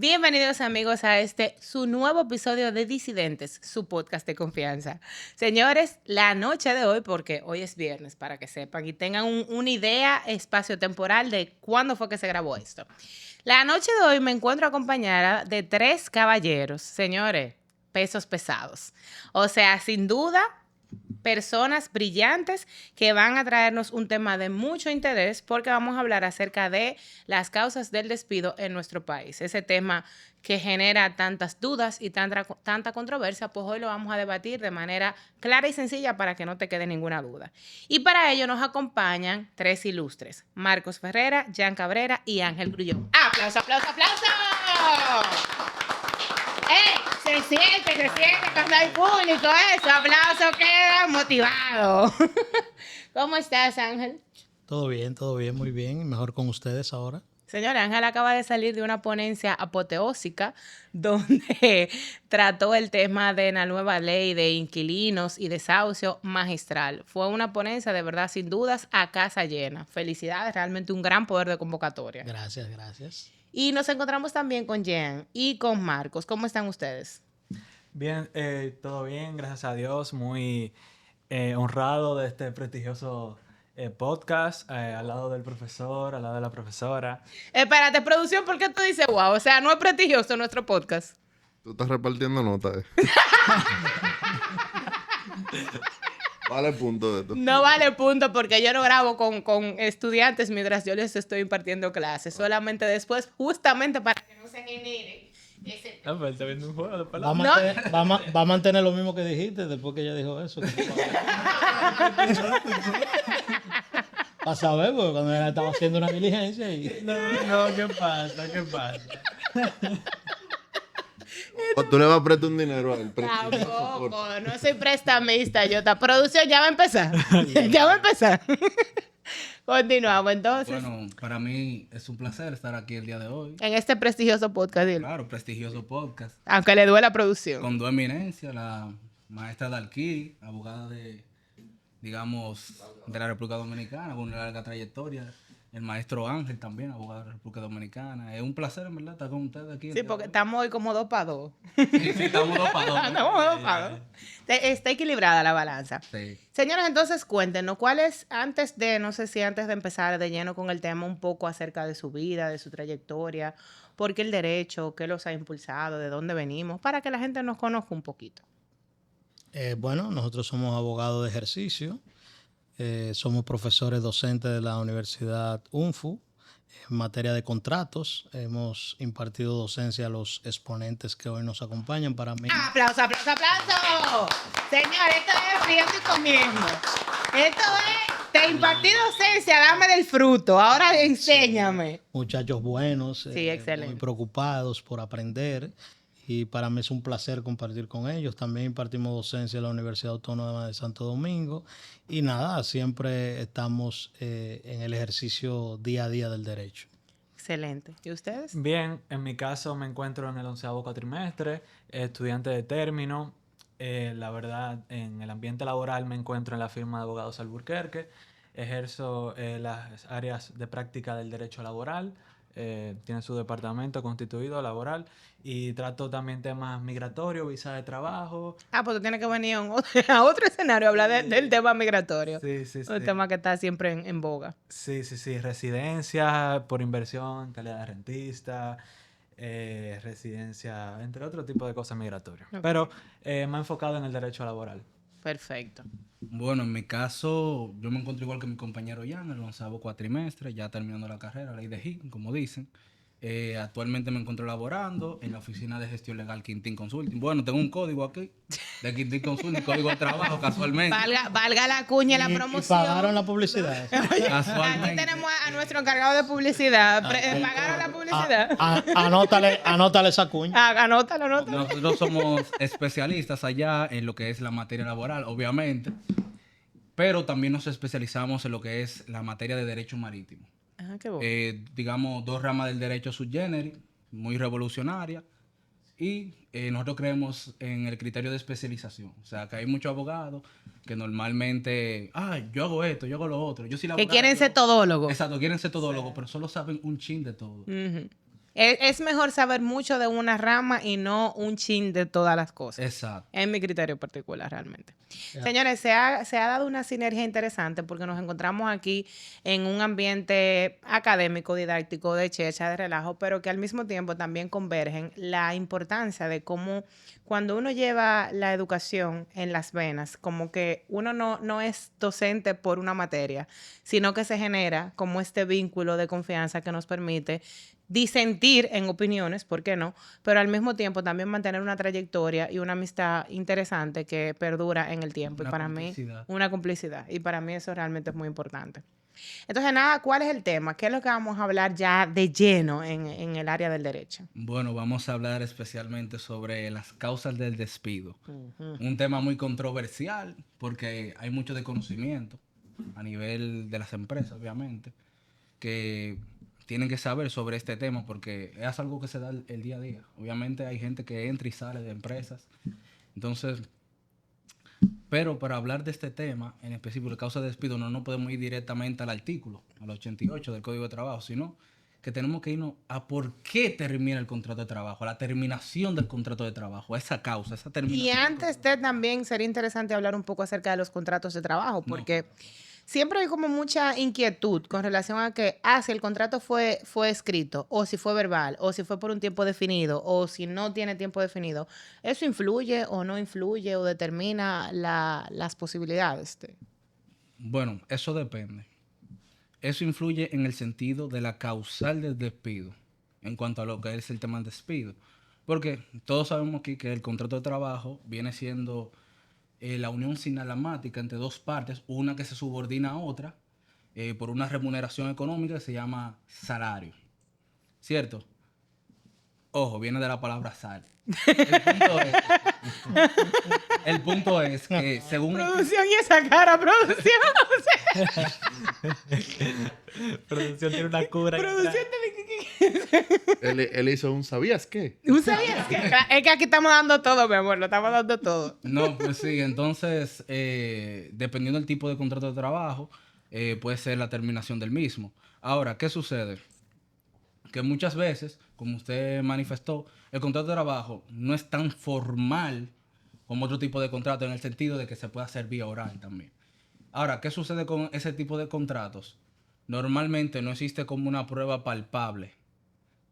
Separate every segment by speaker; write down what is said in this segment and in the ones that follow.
Speaker 1: Bienvenidos amigos a su nuevo episodio de Disidentes, su podcast de confianza. Señores, la noche de hoy, porque hoy es viernes para que sepan y tengan una idea espaciotemporal de cuándo fue que se grabó esto. La noche de hoy me encuentro acompañada de 3 caballeros, señores, pesos pesados. O sea, sin duda, personas brillantes que van a traernos un tema de mucho interés porque vamos a hablar acerca de las causas del despido en nuestro país. Ese tema que genera tantas dudas y tanta controversia, pues hoy lo vamos a debatir de manera clara y sencilla para que no te quede ninguna duda. Y para ello nos acompañan 3 ilustres: Marcos Ferrera, Jan Cabrera y Ángel Grullón. ¡Aplauso, aplauso, aplauso! Se siente cuando hay público, eso, aplauso, queda motivado. ¿Cómo estás, Ángel?
Speaker 2: Todo bien, muy bien. Mejor con ustedes ahora.
Speaker 1: Señor, Ángel acaba de salir de una ponencia apoteósica donde trató el tema de la nueva ley de inquilinos y desahucio magistral. Fue una ponencia de verdad, sin dudas, a casa llena. Felicidades, realmente un gran poder de convocatoria.
Speaker 2: Gracias.
Speaker 1: Y nos encontramos también con Jan y con Marcos. ¿Cómo están ustedes?
Speaker 3: Bien, todo bien, gracias a Dios. Muy honrado de este prestigioso podcast, al lado del profesor, al lado de la profesora.
Speaker 1: Espérate, producción, ¿por qué tú dices wow? O sea, no es prestigioso nuestro podcast.
Speaker 4: Tú estás repartiendo notas. Vale punto de esto.
Speaker 1: No vale punto porque yo no grabo con estudiantes mientras yo les estoy impartiendo clases. Solamente después, justamente para que no se genere ese...
Speaker 3: Ah, pues está viendo un juego de palabras.
Speaker 2: Va a mantener lo mismo que dijiste después que ella dijo eso. Para saber, porque cuando ella estaba haciendo una diligencia y...
Speaker 3: No, ¿qué pasa?
Speaker 4: O tú le vas a prestar un dinero a él.
Speaker 1: Tampoco, no soy prestamista, yo. Producción, ya va a empezar. Ya va a empezar. Continuamos, entonces.
Speaker 5: Bueno, para mí es un placer estar aquí el día de hoy.
Speaker 1: En este prestigioso podcast, dilo.
Speaker 5: Claro, prestigioso podcast.
Speaker 1: Aunque le duele la producción.
Speaker 5: Con 2 eminencias, la maestra Dalquí, abogada de la República Dominicana, con una larga trayectoria. El maestro Ángel también, abogado de la República Dominicana. Es un placer, en verdad, estar con ustedes aquí.
Speaker 1: Sí, porque estamos hoy como 2 para 2.
Speaker 5: Sí, estamos 2 para 2.
Speaker 1: Estamos 2 para 2. Está equilibrada la balanza.
Speaker 5: Sí.
Speaker 1: Señores, entonces cuéntenos, no sé si antes de empezar de lleno con el tema, un poco acerca de su vida, de su trayectoria, por qué el derecho, qué los ha impulsado, de dónde venimos, para que la gente nos conozca un poquito.
Speaker 2: Bueno, nosotros somos abogados de ejercicio. Somos profesores docentes de la Universidad UNFU en materia de contratos. Hemos impartido docencia a los exponentes que hoy nos acompañan. Para mí...
Speaker 1: ¡Aplauso, aplauso, aplauso! Señor, esto es friendo y comiendo. Esto es, te impartí docencia, dame del fruto. Ahora enséñame.
Speaker 2: Muchachos buenos,
Speaker 1: Sí, excelente.
Speaker 2: muy preocupados por aprender. Y para mí es un placer compartir con ellos. También impartimos docencia en la Universidad Autónoma de Santo Domingo. Y nada, siempre estamos en el ejercicio día a día del derecho.
Speaker 1: Excelente. ¿Y ustedes?
Speaker 3: Bien, en mi caso me encuentro en el 11º cuatrimestre, estudiante de término. La verdad, en el ambiente laboral me encuentro en la firma de abogados Alburquerque. Ejerzo las áreas de práctica del derecho laboral. Tiene su departamento constituido laboral y trato también temas migratorios, visa de trabajo.
Speaker 1: Pues tú tienes que venir a otro escenario a hablar del tema migratorio.
Speaker 3: Sí.
Speaker 1: Un tema que está siempre en boga.
Speaker 3: Sí. Residencia por inversión, calidad de rentista, residencia, entre otros tipos de cosas migratorias.
Speaker 1: Okay.
Speaker 3: Pero me he enfocado en el derecho laboral.
Speaker 1: Perfecto.
Speaker 5: Bueno, en mi caso, yo me encuentro igual que mi compañero Jan, en el 11º cuatrimestre, ya terminando la carrera, ley de HIC, como dicen. Actualmente me encuentro laborando en la oficina de gestión legal Quintín Consulting. Bueno, tengo un código aquí de Quintín Consulting, código de trabajo, casualmente.
Speaker 1: Valga la cuña y la promoción.
Speaker 2: ¿Y pagaron la publicidad?
Speaker 1: Aquí tenemos a nuestro encargado de publicidad. ¿Pagaron la publicidad?
Speaker 2: Anótale esa cuña.
Speaker 1: Anótalo.
Speaker 5: Nosotros somos especialistas allá en lo que es la materia laboral, obviamente, pero también nos especializamos en lo que es la materia de derecho marítimo.
Speaker 1: Qué bueno.
Speaker 5: Digamos, 2 ramas del derecho sui generis, muy revolucionaria, y nosotros creemos en el criterio de especialización. O sea, que hay muchos abogados que normalmente, yo hago esto, yo hago lo otro. Yo soy
Speaker 1: que quieren ser todólogos.
Speaker 5: Exacto, quieren ser todólogos, pero solo saben un chin de todo.
Speaker 1: Uh-huh. Es mejor saber mucho de una rama y no un chin de todas las cosas.
Speaker 5: Exacto.
Speaker 1: Es mi criterio particular, realmente.
Speaker 2: Ya.
Speaker 1: Señores, se ha dado una sinergia interesante porque nos encontramos aquí en un ambiente académico, didáctico, de checha, de relajo, pero que al mismo tiempo también convergen la importancia de cómo cuando uno lleva la educación en las venas, como que uno no es docente por una materia, sino que se genera como este vínculo de confianza que nos permite disentir en opiniones, ¿por qué no? Pero al mismo tiempo también mantener una trayectoria y una amistad interesante que perdura en el tiempo.
Speaker 5: Una
Speaker 1: Y para
Speaker 5: complicidad.
Speaker 1: mí, una complicidad. Y para mí eso realmente es muy importante. Entonces, nada, ¿cuál es el tema? ¿Qué es lo que vamos a hablar ya de lleno en el área del derecho?
Speaker 5: Bueno, vamos a hablar especialmente sobre las causas del despido. Un tema muy controversial porque hay mucho desconocimiento a nivel de las empresas, obviamente, que tienen que saber sobre este tema porque es algo que se da el día a día. Obviamente hay gente que entra y sale de empresas. Entonces, pero para hablar de este tema, en específico, la causa de despido, no nos podemos ir directamente al artículo, al 88 del Código de Trabajo, sino que tenemos que irnos a por qué termina el contrato de trabajo, a la terminación del contrato de trabajo, a esa causa, esa terminación.
Speaker 1: Y antes de también sería interesante hablar un poco acerca de los contratos de trabajo, porque siempre hay como mucha inquietud con relación a que, si el contrato fue escrito, o si fue verbal, o si fue por un tiempo definido, o si no tiene tiempo definido, ¿eso influye o no influye o determina las posibilidades?
Speaker 5: Bueno, eso depende. Eso influye en el sentido de la causal del despido, en cuanto a lo que es el tema del despido. Porque todos sabemos aquí que el contrato de trabajo viene siendo la unión sinalamática entre dos partes, una que se subordina a otra por una remuneración económica que se llama salario. ¿Cierto? Ojo, viene de la palabra sal. El punto es que según...
Speaker 1: Producción y esa cara, producción.
Speaker 3: Producción tiene una cura.
Speaker 1: Producción
Speaker 4: Él hizo un ¿sabías qué?
Speaker 1: ¿Tú sabías que? Es que aquí estamos dando todo, mi amor, lo estamos dando todo.
Speaker 5: No, pues sí, entonces, dependiendo del tipo de contrato de trabajo, puede ser la terminación del mismo. Ahora, ¿qué sucede? Que muchas veces, como usted manifestó, el contrato de trabajo no es tan formal como otro tipo de contrato en el sentido de que se puede hacer vía oral también. Ahora, ¿qué sucede con ese tipo de contratos? Normalmente no existe como una prueba palpable.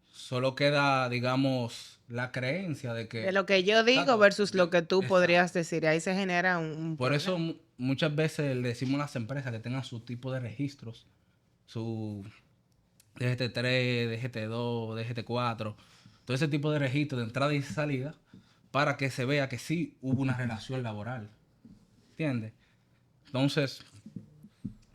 Speaker 5: Solo queda, digamos, la creencia de que...
Speaker 1: De lo que yo digo
Speaker 5: Exacto.
Speaker 1: versus lo que tú
Speaker 5: Exacto.
Speaker 1: podrías decir. Ahí se genera un
Speaker 5: Por eso
Speaker 1: problema.
Speaker 5: muchas veces le decimos a las empresas que tengan su tipo de registros, su DGT3, DGT2, DGT4, todo ese tipo de registros de entrada y salida para que se vea que sí hubo una relación laboral. ¿Entiendes? Entonces,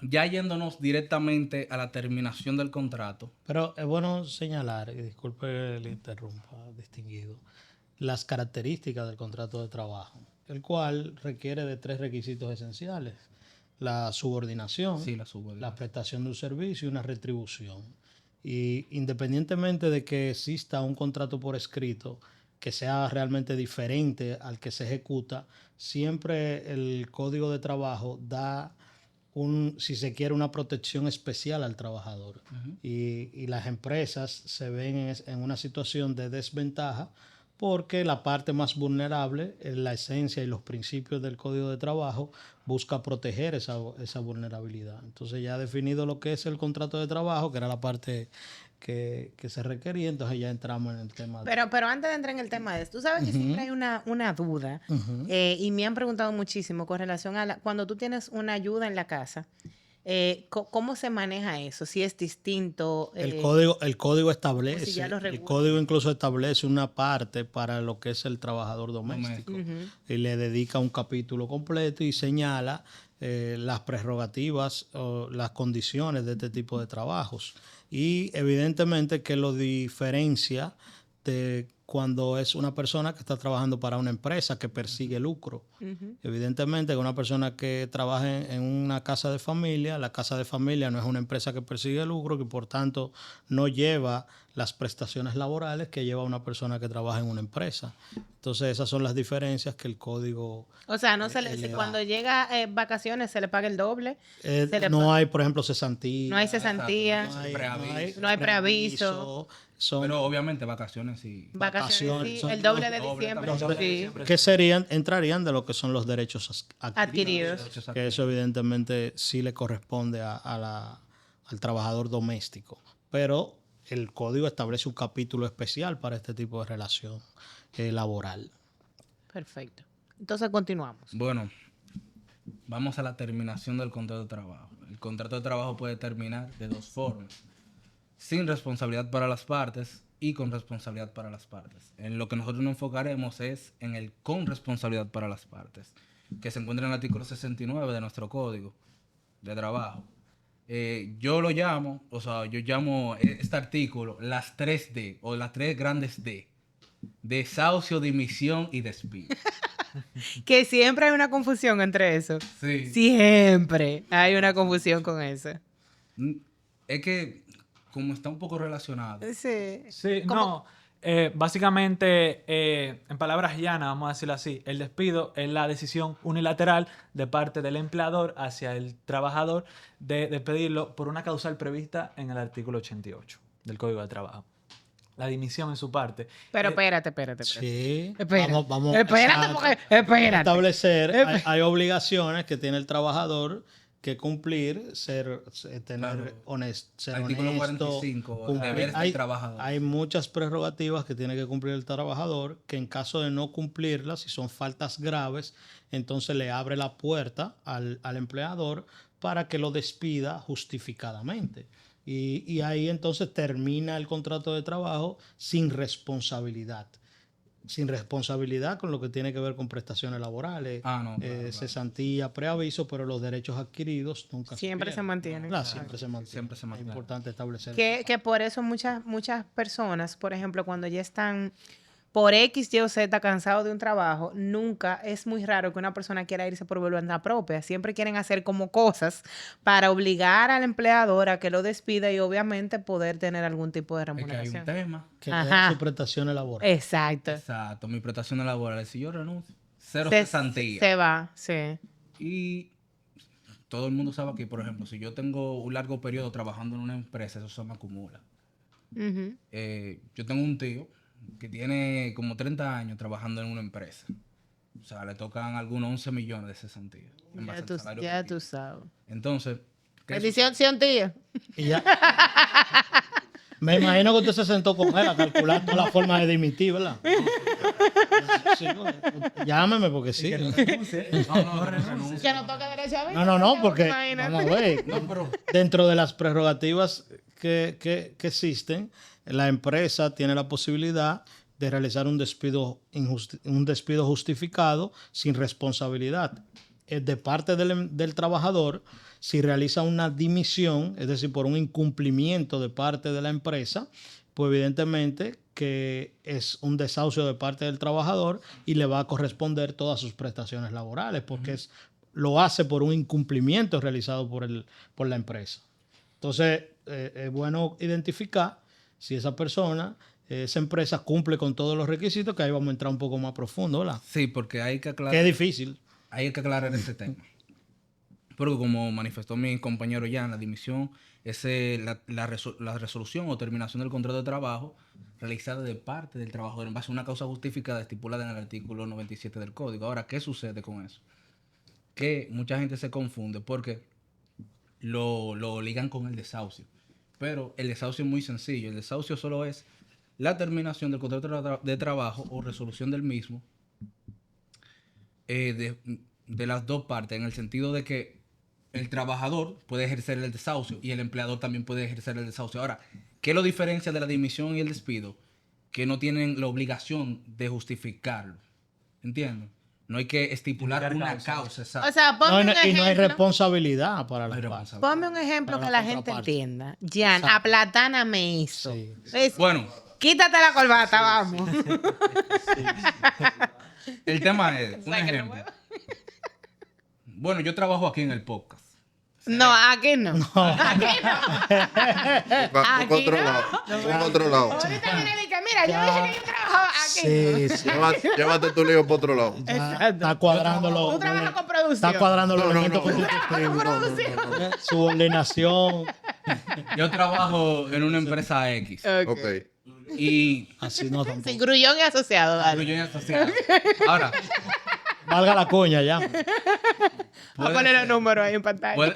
Speaker 5: ya yéndonos directamente a la terminación del contrato.
Speaker 2: Pero es bueno señalar, y disculpe que le interrumpa, distinguido, las características del contrato de trabajo, el cual requiere de 3 requisitos esenciales: la subordinación,
Speaker 5: Sí, la subordinación.
Speaker 2: la prestación de un servicio y una retribución. Y independientemente de que exista un contrato por escrito que sea realmente diferente al que se ejecuta, siempre el Código de Trabajo da si se quiere, una protección especial al trabajador. Y las empresas se ven en una situación de desventaja porque la parte más vulnerable, la esencia y los principios del Código de Trabajo, busca proteger esa vulnerabilidad. Entonces, ya definido lo que es el contrato de trabajo, que era la parte que se requería, entonces ya entramos en el tema.
Speaker 1: Pero antes de entrar en el tema de esto, tú sabes que siempre hay una duda y me han preguntado muchísimo con relación a cuando tú tienes una ayuda en la casa, ¿cómo se maneja eso? Si es distinto.
Speaker 2: El código establece,
Speaker 1: si ya lo
Speaker 2: el
Speaker 1: regula.
Speaker 2: código incluso establece una parte para lo que es el trabajador doméstico. Y le dedica un capítulo completo y señala las prerrogativas o las condiciones de este tipo de trabajos. Y evidentemente que lo diferencia de cuando es una persona que está trabajando para una empresa que persigue lucro. Evidentemente que una persona que trabaja en una casa de familia, la casa de familia no es una empresa que persigue lucro, que por tanto no lleva las prestaciones laborales que lleva una persona que trabaja en una empresa. Entonces esas son las diferencias que el código...
Speaker 1: O sea, no se le, cuando llega vacaciones se le paga el doble.
Speaker 2: no hay, por ejemplo, cesantía.
Speaker 1: No hay cesantía. No hay preaviso.
Speaker 5: Pero obviamente vacaciones y...
Speaker 1: Vacaciones, sí, el doble de diciembre. Sí.
Speaker 2: Que entrarían de lo que son los derechos
Speaker 1: Adquiridos.
Speaker 2: Que eso evidentemente sí le corresponde al trabajador doméstico. Pero el código establece un capítulo especial para este tipo de relación laboral.
Speaker 1: Perfecto. Entonces continuamos.
Speaker 5: Bueno, vamos a la terminación del contrato de trabajo. El contrato de trabajo puede terminar de dos formas: sin responsabilidad para las partes y con responsabilidad para las partes. En lo que nosotros nos enfocaremos es en el con responsabilidad para las partes, que se encuentra en el artículo 69 de nuestro código de trabajo. Yo llamo este artículo las 3D, o las 3 grandes D: desahucio, dimisión y despido.
Speaker 1: Que siempre hay una confusión entre eso.
Speaker 5: Sí.
Speaker 1: Siempre hay una confusión con eso.
Speaker 5: Es que como está un poco relacionado.
Speaker 1: Sí.
Speaker 3: Sí,
Speaker 1: ¿Cómo?
Speaker 3: no. Básicamente, en palabras llanas, vamos a decirlo así, el despido es la decisión unilateral de parte del empleador hacia el trabajador de despedirlo por una causal prevista en el artículo 88 del Código de Trabajo. La dimisión en su parte.
Speaker 1: Pero espérate.
Speaker 2: Sí.
Speaker 1: Espérate.
Speaker 2: Vamos
Speaker 1: Espérate.
Speaker 2: establecer, hay obligaciones que tiene el trabajador que cumplir, ser honesto,
Speaker 5: Artículo 45, deberes del trabajador.
Speaker 2: Hay muchas prerrogativas que tiene que cumplir el trabajador, que en caso de no cumplirlas, si son faltas graves, entonces le abre la puerta al empleador para que lo despida justificadamente. Y ahí entonces termina el contrato de trabajo sin responsabilidad. Sin responsabilidad con lo que tiene que ver con prestaciones laborales,
Speaker 5: Claro.
Speaker 2: cesantía, preaviso, pero los derechos adquiridos nunca
Speaker 1: Siempre se mantienen.
Speaker 2: Claro, siempre se mantienen.
Speaker 5: Siempre se mantienen.
Speaker 2: Es importante establecer.
Speaker 1: Que por eso muchas personas, por ejemplo, cuando ya están por X, Y o Z cansados de un trabajo, nunca, es muy raro que una persona quiera irse por voluntad propia. Siempre quieren hacer como cosas para obligar al empleador a que lo despida y obviamente poder tener algún tipo de
Speaker 5: Es que hay
Speaker 1: remuneración.
Speaker 5: un tema.
Speaker 2: Que tenga sus prestaciones laborales.
Speaker 1: Exacto.
Speaker 5: Exacto. Mi prestación laboral, si yo renuncio, cero
Speaker 1: Se
Speaker 5: cesantía.
Speaker 1: va, sí.
Speaker 5: Y todo el mundo sabe que, por ejemplo, si yo tengo un largo periodo trabajando en una empresa, eso se me acumula.
Speaker 1: Ujú.
Speaker 5: Yo tengo un tío que tiene como 30 años trabajando en una empresa. O sea, le tocan algunos 11 millones de cesantía. en base al salario que
Speaker 1: Ya
Speaker 5: tiene.
Speaker 1: tú sabes.
Speaker 5: Entonces, ¿qué
Speaker 1: Bendición, tío.
Speaker 2: Y ya. Me imagino que usted se sentó con él a calcular todas las formas de dimitir, ¿verdad? Sí, llámeme porque sí.
Speaker 5: No renuncie.
Speaker 1: Que no toca derecho a veto.
Speaker 2: No, porque
Speaker 1: Imagínate.
Speaker 2: vamos a ver. Dentro de las prerrogativas que existen, la empresa tiene la posibilidad de realizar un despido justificado sin responsabilidad. De parte del trabajador, si realiza una dimisión, es decir, por un incumplimiento de parte de la empresa, pues evidentemente que es un desahucio de parte del trabajador y le va a corresponder todas sus prestaciones laborales, porque lo hace por un incumplimiento realizado por la empresa. Entonces, es bueno identificar si esa persona, esa empresa cumple con todos los requisitos, que ahí vamos a entrar un poco más profundo, ¿verdad?
Speaker 5: Sí, porque hay que aclarar.
Speaker 2: Que es difícil.
Speaker 5: Hay que aclarar ese tema. Porque como manifestó mi compañero Jan, la dimisión es la resolución o terminación del contrato de trabajo realizada de parte del trabajador en base a una causa justificada estipulada en el artículo 97 del Código. Ahora, ¿qué sucede con eso? Que mucha gente se confunde porque lo ligan con el desahucio. Pero el desahucio es muy sencillo. El desahucio solo es la terminación del contrato de trabajo o resolución del mismo de las dos partes, en el sentido de que el trabajador puede ejercer el desahucio y el empleador también puede ejercer el desahucio. Ahora, ¿qué lo diferencia de la dimisión y el despido? Que no tienen la obligación de justificarlo. ¿Entiendes? No hay que estipular una causa. Exacto.
Speaker 1: O sea, ponme un
Speaker 2: Y no hay
Speaker 1: ejemplo.
Speaker 2: responsabilidad para
Speaker 5: No hay
Speaker 2: las partes.
Speaker 1: Ponme un ejemplo
Speaker 2: Para
Speaker 1: que
Speaker 2: la
Speaker 1: la gente
Speaker 2: contraparte.
Speaker 1: entienda. Jan,
Speaker 2: Exacto.
Speaker 1: aplatáname eso.
Speaker 2: Sí.
Speaker 5: Bueno,
Speaker 1: Quítate la corbata, vamos.
Speaker 5: el tema es, un
Speaker 1: Sáquenlo,
Speaker 5: ejemplo.
Speaker 1: huevo.
Speaker 5: Bueno, yo trabajo aquí en el podcast.
Speaker 1: No, aquí no.
Speaker 4: Busca
Speaker 1: Aquí
Speaker 4: otro
Speaker 1: no.
Speaker 4: lado. Busca otro lado.
Speaker 1: Ahorita viene y dice, mira, yo dije que yo trabajaba aquí.
Speaker 2: Sí, sí.
Speaker 4: Llévate tu lío por otro lado.
Speaker 2: Ya está cuadrando
Speaker 1: Tú trabajas con producción.
Speaker 2: Está cuadrando los
Speaker 4: No, no,
Speaker 2: elementos
Speaker 4: no.
Speaker 2: constitutivos. Subordinación.
Speaker 5: Yo trabajo en una empresa X
Speaker 1: Ok.
Speaker 4: Ok.
Speaker 5: y
Speaker 2: Así no tampoco.
Speaker 1: Sí, Grullón y asociado, dale.
Speaker 5: yo asociado. Ahora,
Speaker 2: Valga la coña ya.
Speaker 1: Voy a poner los números ahí en pantalla.
Speaker 5: puede,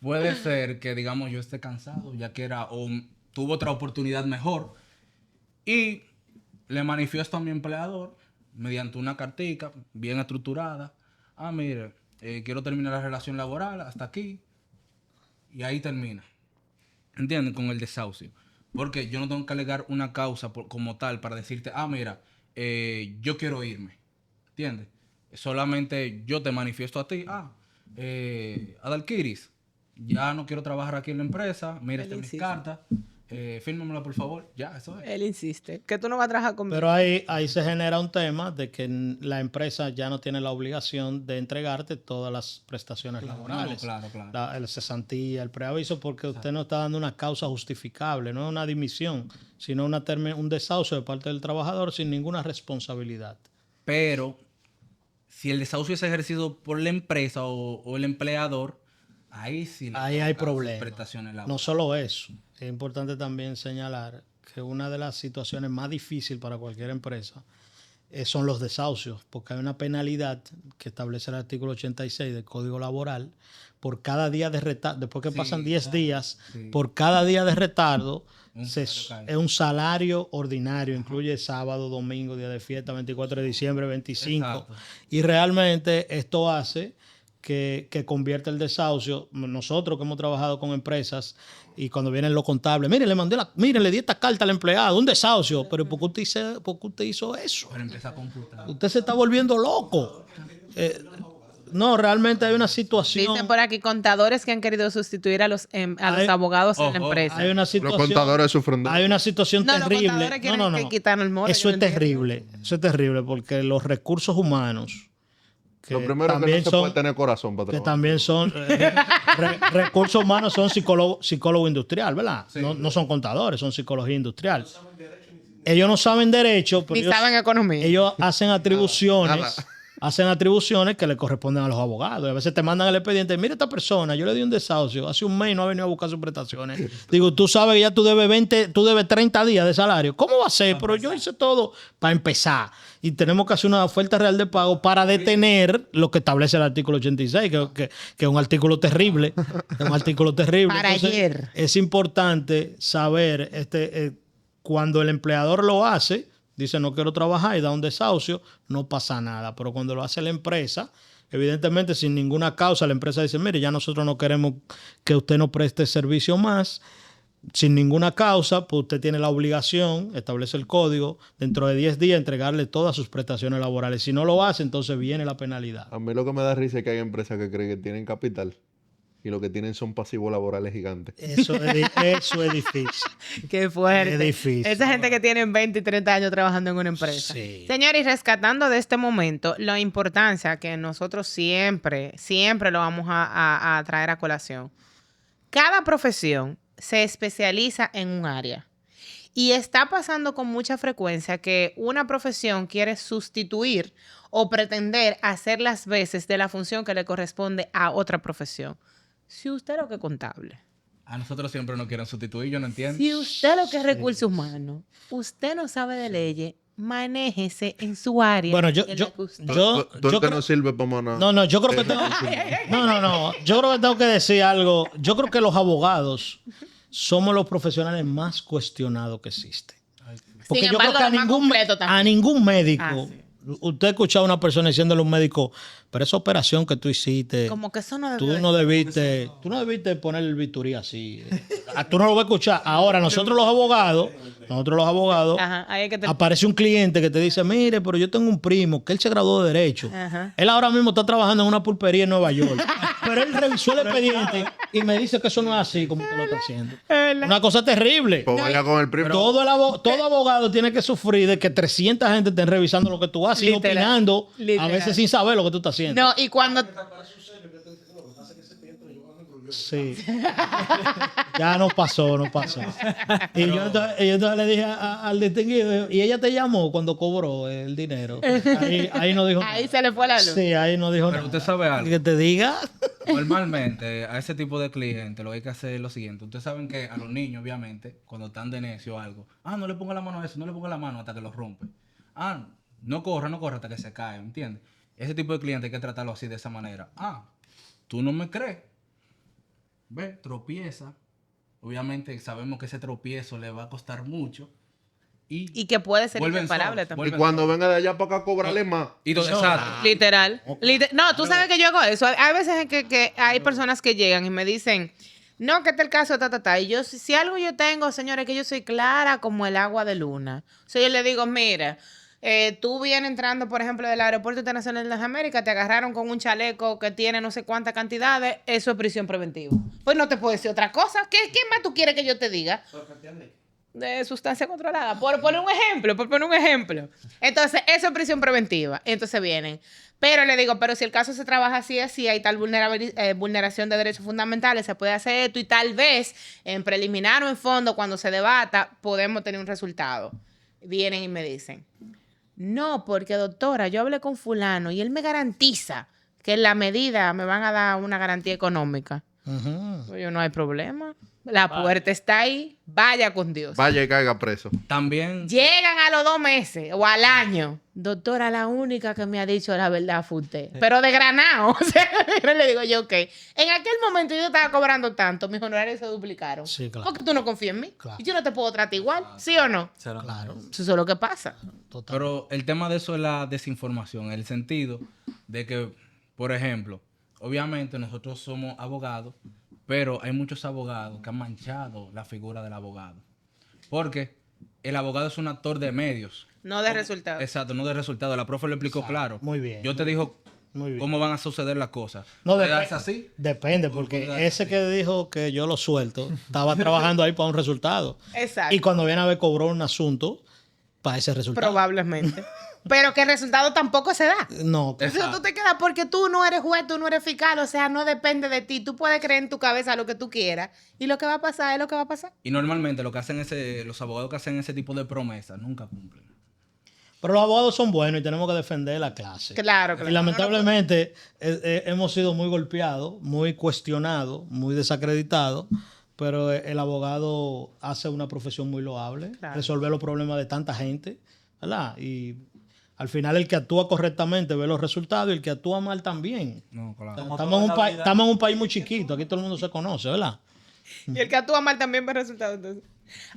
Speaker 5: puede ser que, digamos, yo esté cansado, ya que tuvo otra oportunidad mejor, y le manifiesto a mi empleador, mediante una cartica bien estructurada, mire, quiero terminar la relación laboral hasta aquí, y ahí termina. ¿Entienden? Con el desahucio. Porque yo no tengo que alegar una causa como tal para decirte, mira, yo quiero irme. ¿Entiendes? Solamente yo te manifiesto a ti, Adalkiris, ya no quiero trabajar aquí en la empresa, mira,
Speaker 1: Él
Speaker 5: esta es mi
Speaker 1: insiste.
Speaker 5: carta, fírmamela por favor, ya, eso es.
Speaker 1: Él insiste. Que tú no vas a trabajar conmigo.
Speaker 2: Pero ahí se genera un tema de que la empresa ya no tiene la obligación de entregarte todas las prestaciones laborales.
Speaker 5: Claro.
Speaker 2: El cesantía, el preaviso, porque usted no está dando una causa justificable, no es una dimisión, sino un desahucio de parte del trabajador sin ninguna responsabilidad.
Speaker 5: Pero si el desahucio es ejercido por la empresa o el empleador, ahí sí
Speaker 2: Ahí hay problemas.
Speaker 5: prestaciones
Speaker 2: No
Speaker 5: laborales.
Speaker 2: solo eso, es importante también señalar que una de las situaciones más difíciles para cualquier empresa son los desahucios, porque hay una penalidad que establece el artículo 86 del Código Laboral por cada día de retardo, después que pasan 10 días, por cada día de retardo, es un salario ordinario, incluye sábado, domingo, día de fiesta, 24 de diciembre, 25.
Speaker 5: Exacto.
Speaker 2: Y realmente esto hace que convierte el desahucio. Nosotros que hemos trabajado con empresas y cuando vienen los contables, mire, le di esta carta al empleado, un desahucio, pero ¿por qué usted hizo eso?
Speaker 5: Pero empieza a computar.
Speaker 2: Usted se está volviendo loco. No, realmente hay una situación.
Speaker 1: Dicen por aquí contadores que han querido sustituir a los abogados en la empresa.
Speaker 2: Hay una
Speaker 4: Los
Speaker 2: situación.
Speaker 4: contadores sufren de
Speaker 2: Hay una situación
Speaker 1: No, los
Speaker 2: terrible.
Speaker 1: contadores quieren que quitarnos el moro,
Speaker 2: Eso
Speaker 1: yo
Speaker 2: es
Speaker 1: no entiendo.
Speaker 2: terrible. Eso es terrible porque los recursos humanos.
Speaker 4: Lo primero es que
Speaker 2: también
Speaker 4: no se puede tener corazón para
Speaker 2: que
Speaker 4: trabajar.
Speaker 2: también son recursos humanos, son psicólogo industrial, ¿verdad? No son contadores, son psicología industrial. Ellos no saben derecho, pero
Speaker 1: Ni saben economía.
Speaker 2: ellos hacen atribuciones.
Speaker 4: Nada.
Speaker 2: Hacen atribuciones que le corresponden a los abogados. Y a veces te mandan el expediente. Mira esta persona, yo le di un desahucio. Hace un mes y no ha venido a buscar sus prestaciones. Digo, tú sabes que ya tú debes 30 días de salario. ¿Cómo va a ser? Pero yo hice todo para empezar. Y tenemos que hacer una oferta real de pago para detener lo que establece el artículo 86, que es un artículo terrible. Es un artículo terrible.
Speaker 1: Para ayer.
Speaker 2: Es importante saber cuando el empleador lo hace, dice no quiero trabajar y da un desahucio, no pasa nada. Pero cuando lo hace la empresa, evidentemente sin ninguna causa, la empresa dice, mire, ya nosotros no queremos que usted nos preste servicio más. Sin ninguna causa, pues usted tiene la obligación, establece el código, dentro de 10 días entregarle todas sus prestaciones laborales. Si no lo hace, entonces viene la penalidad.
Speaker 4: A mí lo que me da risa es que hay empresas que creen que tienen capital y lo que tienen son pasivos laborales gigantes.
Speaker 2: Eso es difícil.
Speaker 1: Qué fuerte.
Speaker 2: Es difícil.
Speaker 1: Esa gente que tiene 20 y 30 años trabajando en una empresa.
Speaker 2: Sí.
Speaker 1: Señores, y rescatando de este momento la importancia que nosotros siempre lo vamos a traer a colación. Cada profesión se especializa en un área. Y está pasando con mucha frecuencia que una profesión quiere sustituir o pretender hacer las veces de la función que le corresponde a otra profesión. Si usted lo que es contable,
Speaker 5: A nosotros siempre nos quieren sustituir, yo no entiendo.
Speaker 1: si usted lo que es recursos humanos, usted no sabe de leyes, manéjese en su área.
Speaker 2: Bueno,
Speaker 1: en la que usted-
Speaker 4: Tú no sirves para nada.
Speaker 2: No, yo creo que tengo... No. Yo creo que tengo que decir algo. Yo creo que los abogados somos los profesionales más cuestionados que existen. Porque
Speaker 1: Sin
Speaker 2: yo creo
Speaker 1: embargo,
Speaker 2: que a
Speaker 1: los más completos también.
Speaker 2: ningún médico...
Speaker 1: Sí.
Speaker 2: Usted ha escuchado a una persona diciéndole a un médico, pero esa operación que tú hiciste...
Speaker 1: Como que eso no
Speaker 2: Tú
Speaker 1: debe
Speaker 2: no debiste poner el bisturí así. Tú no lo vas a escuchar. Ahora, nosotros los abogados,
Speaker 1: Ajá, ahí es que te...
Speaker 2: aparece un cliente que te dice, mire, pero yo tengo un primo que él se graduó de Derecho.
Speaker 1: Ajá.
Speaker 2: Él ahora mismo está trabajando en una pulpería en Nueva York. Pero él revisó el expediente y me dice que eso no es así como usted lo está haciendo. Una cosa terrible.
Speaker 4: Pues vaya con el primo.
Speaker 2: Todo abogado tiene que sufrir de que 300 gente estén revisando lo que tú haces y
Speaker 1: Literal.
Speaker 2: opinando, a
Speaker 1: Literal.
Speaker 2: veces sin saber lo que tú estás haciendo.
Speaker 1: No, y cuando...
Speaker 2: Sí. Ya no pasó. Y yo entonces le dije al distinguido, y ella te llamó cuando cobró el dinero. Ahí no dijo
Speaker 1: Ahí
Speaker 2: nada.
Speaker 1: se le fue la luz.
Speaker 2: Sí, ahí no dijo
Speaker 5: Pero
Speaker 2: nada.
Speaker 5: usted sabe algo.
Speaker 2: Que te diga.
Speaker 5: Normalmente, a ese tipo de clientes lo que hay que hacer es lo siguiente. Ustedes saben que a los niños, obviamente, cuando están de necio o algo, no le ponga la mano a eso, no le ponga la mano hasta que lo rompe. No corra hasta que se cae, ¿entiendes? Ese tipo de cliente hay que tratarlo así, de esa manera. Tú no me crees. Ve, tropieza. Obviamente sabemos que ese tropiezo le va a costar mucho.
Speaker 1: Y que puede ser
Speaker 5: Vuelven
Speaker 1: irreparable
Speaker 5: solos,
Speaker 1: también.
Speaker 4: Y
Speaker 5: vuelven
Speaker 4: cuando
Speaker 5: solos.
Speaker 4: venga de allá para acá, cóbrale más.
Speaker 5: Exacto.
Speaker 1: Literal. No, tú sabes que yo hago eso. Hay veces en que hay personas que llegan y me dicen, no, que este es el caso, Y yo, si algo yo tengo, señores, que yo soy clara como el agua de luna. O sea, yo le digo, mira, tú vienes entrando, por ejemplo, del Aeropuerto Internacional de las Américas, te agarraron con un chaleco que tiene no sé cuántas cantidades, eso es prisión preventiva. Pues no te puedo decir otra cosa. ¿Qué más tú quieres que yo te diga? De sustancia controlada. Por poner un ejemplo. Entonces, eso es prisión preventiva. Entonces vienen. Pero le digo, pero si el caso se trabaja así, hay tal vulneración de derechos fundamentales, se puede hacer esto y tal vez en preliminar o en fondo, cuando se debata, podemos tener un resultado. Vienen y me dicen, no, porque doctora, yo hablé con fulano y él me garantiza que en la medida me van a dar una garantía económica. Pues yo, no hay problema. La puerta está ahí, vaya con Dios.
Speaker 4: Vaya y caiga preso.
Speaker 5: También,
Speaker 1: Llegan a los 2 meses o al año. Doctora, la única que me ha dicho la verdad fue usted. Pero de granado. O sea, le digo yo, ok. En aquel momento yo estaba cobrando tanto, mis honorarios se duplicaron.
Speaker 2: Sí, claro.
Speaker 1: Porque tú no confías en mí.
Speaker 2: Claro.
Speaker 1: Y yo no te puedo tratar igual, ¿sí o no?
Speaker 2: Claro.
Speaker 1: Eso es lo que pasa.
Speaker 2: Total.
Speaker 5: pero el tema de eso es la desinformación, en el sentido de que, por ejemplo, obviamente nosotros somos abogados, pero hay muchos abogados que han manchado la figura del abogado. Porque el abogado es un actor de medios.
Speaker 1: No de resultados.
Speaker 5: Exacto, no de resultados. La profe lo explicó claro.
Speaker 2: Muy bien.
Speaker 5: Yo te dijo
Speaker 2: Muy bien.
Speaker 5: cómo van a suceder las cosas.
Speaker 2: No,
Speaker 5: ¿Es así?
Speaker 2: Depende, porque ese que dijo que yo lo suelto, estaba trabajando ahí para un resultado.
Speaker 1: Exacto.
Speaker 2: Y cuando viene a ver, cobró un asunto para ese resultado.
Speaker 1: Probablemente. Pero que el resultado tampoco se da.
Speaker 2: No,
Speaker 1: Entonces tú te quedas porque tú no eres juez, tú no eres fiscal, o sea, no depende de ti. Tú puedes creer en tu cabeza lo que tú quieras y lo que va a pasar es lo que va a pasar.
Speaker 5: Y normalmente lo que hacen los abogados que hacen ese tipo de promesas nunca cumplen.
Speaker 2: pero los abogados son buenos y tenemos que defender la clase.
Speaker 1: Claro.
Speaker 2: Y lamentablemente hemos sido muy golpeados, muy cuestionados, muy desacreditados, pero el abogado hace una profesión muy loable,
Speaker 1: Claro.
Speaker 2: resolver los problemas de tanta gente, ¿verdad? Y al final el que actúa correctamente ve los resultados y el que actúa mal también.
Speaker 5: No, claro.
Speaker 2: Estamos en un país muy chiquito, aquí todo el mundo se conoce, ¿verdad?
Speaker 1: Y el que actúa mal también ve resultados, entonces.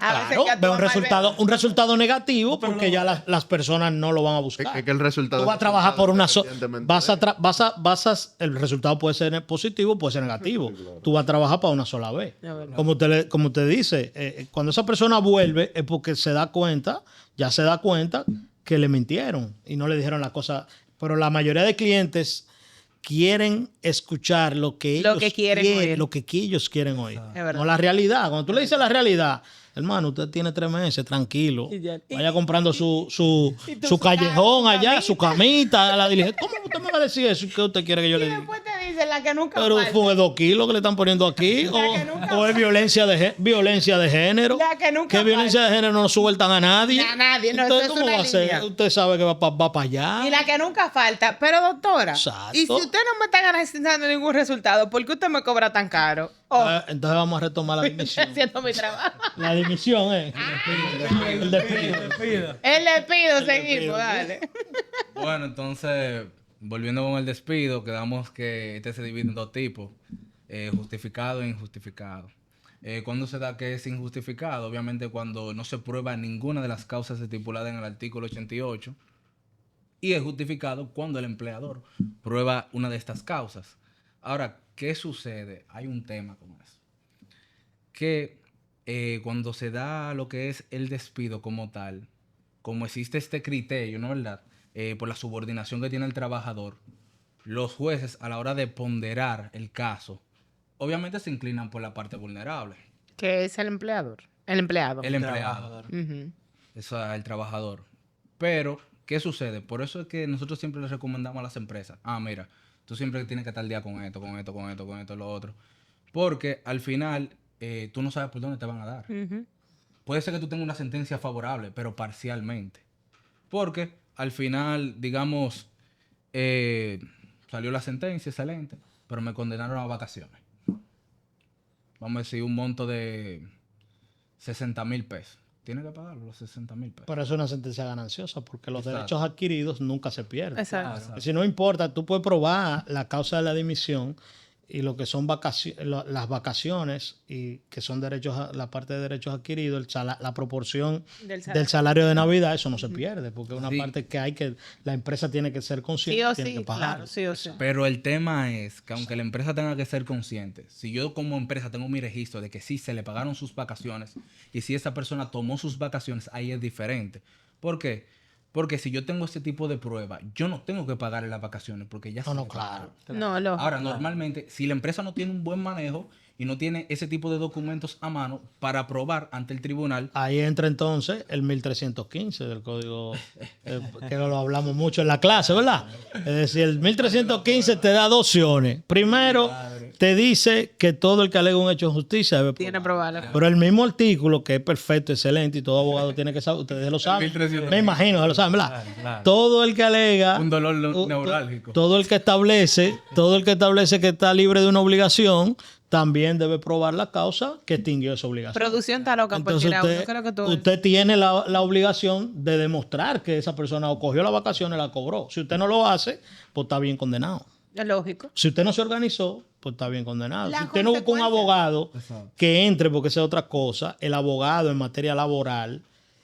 Speaker 1: A veces
Speaker 2: Claro,
Speaker 1: el que
Speaker 2: ve
Speaker 1: actúa
Speaker 2: un resultado negativo porque ya las personas no lo van a buscar.
Speaker 4: Es que el resultado...
Speaker 2: Tú vas a trabajar por una sola.
Speaker 4: independientemente
Speaker 2: El resultado puede ser positivo, puede ser negativo. Tú vas a trabajar para una sola vez.
Speaker 1: Es verdad.
Speaker 2: Como usted dice, cuando esa persona vuelve es porque ya se da cuenta que le mintieron y no le dijeron las cosas. Pero la mayoría de clientes quieren escuchar lo que ellos
Speaker 1: quieren oír.
Speaker 2: lo que ellos quieren oír.
Speaker 1: Es verdad.
Speaker 2: No la realidad. Cuando tú le dices la realidad, hermano, usted tiene 3 meses, tranquilo.
Speaker 1: Y ya.
Speaker 2: Vaya comprando su
Speaker 1: Y
Speaker 2: su callejón
Speaker 1: su
Speaker 2: allá,
Speaker 1: camita.
Speaker 2: su camita, la diligencia. ¿Cómo usted me va a decir eso? ¿Qué usted quiere que yo
Speaker 1: Y
Speaker 2: le diga?
Speaker 1: después te dicen la que nunca
Speaker 2: Pero
Speaker 1: falta.
Speaker 2: fue 2 kilos que le están poniendo aquí.
Speaker 1: La que nunca
Speaker 2: O es violencia de género.
Speaker 1: La que nunca
Speaker 2: ¿Qué violencia de género no sueltan a nadie?
Speaker 1: A nadie, no,
Speaker 2: Entonces,
Speaker 1: eso es
Speaker 2: ¿cómo
Speaker 1: una
Speaker 2: va a ser?
Speaker 1: línea.
Speaker 2: Usted sabe que va para allá.
Speaker 1: Y la que nunca falta. Pero, doctora,
Speaker 2: Exacto.
Speaker 1: y si usted no me está garantizando ningún resultado, ¿por qué usted me cobra tan caro? Oh,
Speaker 2: Entonces vamos a retomar la
Speaker 1: estoy
Speaker 2: dimisión.
Speaker 1: haciendo mi trabajo.
Speaker 2: La dimisión, ¿eh? El despido.
Speaker 1: El despido, seguimos, dale.
Speaker 5: Bueno, entonces, volviendo con el despido, quedamos que este se divide en 2 tipos, justificado e injustificado. ¿Cuándo se da que es injustificado? Obviamente cuando no se prueba ninguna de las causas estipuladas en el artículo 88, y es justificado cuando el empleador prueba una de estas causas. Ahora, ¿qué sucede? Hay un tema con eso. Que cuando se da lo que es el despido como tal, como existe este criterio, ¿no es verdad? Por la subordinación que tiene el trabajador, los jueces a la hora de ponderar el caso, obviamente se inclinan por la parte vulnerable.
Speaker 1: Que es el empleador. El empleado.
Speaker 5: El empleado.
Speaker 1: Ujú.
Speaker 5: Eso es el trabajador. Pero, ¿qué sucede? Por eso es que nosotros siempre les recomendamos a las empresas. Mira, Tú siempre tienes que estar al día con esto, con esto, con esto, con esto, lo otro. Porque al final tú no sabes por dónde te van a dar.
Speaker 1: Ujú.
Speaker 5: Puede ser que tú tengas una sentencia favorable, pero parcialmente. Porque al final, digamos, salió la sentencia, excelente, pero me condenaron a vacaciones. Vamos a decir, un monto de 60,000 pesos. Tienes que pagarlo, los 60,000 pesos.
Speaker 2: Pero es una sentencia gananciosa porque los
Speaker 5: Exacto.
Speaker 2: derechos adquiridos nunca se pierden.
Speaker 1: Exacto.
Speaker 2: Si no importa, tú puedes probar la causa de la dimisión y lo que son las vacaciones y que son derechos, la parte de derechos adquiridos, la proporción del salario de Navidad, eso no se pierde porque es una
Speaker 5: Sí.
Speaker 2: parte que la empresa tiene que ser consciente,
Speaker 1: Sí o
Speaker 2: tiene
Speaker 1: sí,
Speaker 2: que pagar.
Speaker 1: claro, sí o sí.
Speaker 5: Pero el tema es que aunque la empresa tenga que ser consciente, si yo como empresa tengo mi registro de que sí se le pagaron sus vacaciones y si esa persona tomó sus vacaciones, ahí es diferente. ¿Por qué? Porque si yo tengo ese tipo de prueba, yo no tengo que pagarle las vacaciones porque ya se
Speaker 2: No,
Speaker 5: le
Speaker 2: claro.
Speaker 5: pagaron.
Speaker 1: No, lógico.
Speaker 5: Ahora, normalmente, si la empresa no tiene un buen manejo y no tiene ese tipo de documentos a mano para probar ante el tribunal,
Speaker 2: Ahí entra entonces el 1315 del código, que lo hablamos mucho en la clase, ¿verdad? Es decir, el 1315 te da dos opciones. Primero, te dice que todo el que alega un hecho de justicia debe
Speaker 1: Tiene
Speaker 2: probar.
Speaker 1: probarlo.
Speaker 2: Pero el mismo artículo, que es perfecto, excelente, y todo abogado tiene que saber, ustedes lo saben.
Speaker 5: 1315.
Speaker 2: Me imagino que lo saben, ¿verdad?
Speaker 3: Claro, claro.
Speaker 2: Todo el que alega...
Speaker 5: un dolor
Speaker 2: to-
Speaker 5: neurálgico.
Speaker 2: Todo el que establece que está libre de una obligación, también debe probar la causa que extinguió esa obligación.
Speaker 1: Producción está loca por
Speaker 2: Entonces
Speaker 1: tirar uno.
Speaker 2: usted,
Speaker 1: ¿Qué es lo que tú
Speaker 2: usted tiene la obligación de demostrar que esa persona o cogió las vacaciones y la cobró. Si usted no lo hace, pues está bien condenado.
Speaker 1: es lógico.
Speaker 2: Si usted no se organizó, pues está bien condenado.
Speaker 1: La
Speaker 2: Si usted no busca un
Speaker 1: consecuencia.
Speaker 2: abogado que entre, porque esa es otra cosa, el abogado en materia laboral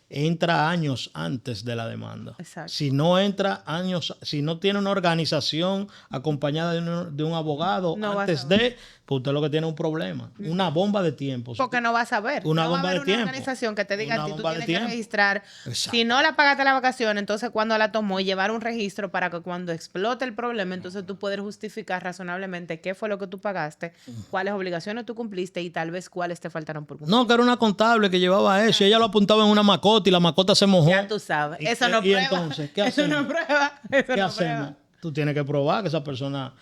Speaker 2: entra años antes de la demanda.
Speaker 1: Exacto.
Speaker 2: Si no entra años, si no tiene una organización acompañada de un abogado
Speaker 1: No va a
Speaker 2: antes
Speaker 1: saber.
Speaker 2: de, pues usted lo que tiene es un problema, una bomba de tiempo.
Speaker 1: Porque no vas a ver.
Speaker 2: Una
Speaker 1: no va a
Speaker 2: bomba
Speaker 1: haber
Speaker 2: de
Speaker 1: una
Speaker 2: tiempo.
Speaker 1: organización que te diga
Speaker 2: Una
Speaker 1: a ti, tú
Speaker 2: bomba de
Speaker 1: tienes que
Speaker 2: tiempo.
Speaker 1: registrar.
Speaker 2: Exacto.
Speaker 1: Si no la pagaste la vacación, entonces cuando la tomó y llevar un registro para que cuando explote el problema, entonces tú puedes justificar razonablemente qué fue lo que tú pagaste, cuáles obligaciones tú cumpliste y tal vez cuáles te faltaron por cumplir.
Speaker 2: No, que era una contable que llevaba eso y ella lo apuntaba en una macota y la macota se mojó.
Speaker 1: Ya tú sabes.
Speaker 2: ¿Y
Speaker 1: Eso
Speaker 2: qué-
Speaker 1: no
Speaker 2: y
Speaker 1: prueba.
Speaker 2: entonces, qué
Speaker 1: Eso no
Speaker 2: hacemos?
Speaker 1: prueba. Eso
Speaker 2: ¿Qué
Speaker 1: no
Speaker 2: hacemos?
Speaker 1: prueba.
Speaker 2: Tú tienes que probar que esa persona...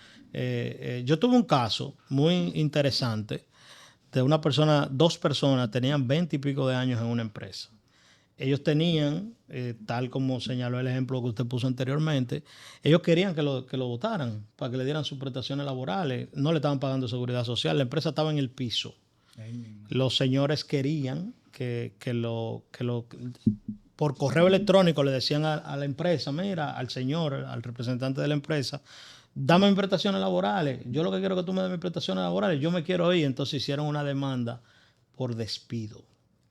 Speaker 2: yo tuve un caso muy interesante de una persona, dos personas, tenían 20 y pico de años en una empresa. Ellos tenían, tal como señaló el ejemplo que usted puso anteriormente, ellos querían que lo votaran para que le dieran sus prestaciones laborales. No le estaban pagando seguridad social, la empresa estaba en el piso. Los señores querían que por correo electrónico le decían a la empresa, mira, al señor, al representante de la empresa, dame mis prestaciones laborales. Yo lo que quiero es que tú me des mis prestaciones laborales. Yo me quiero ir. Entonces hicieron una demanda por despido.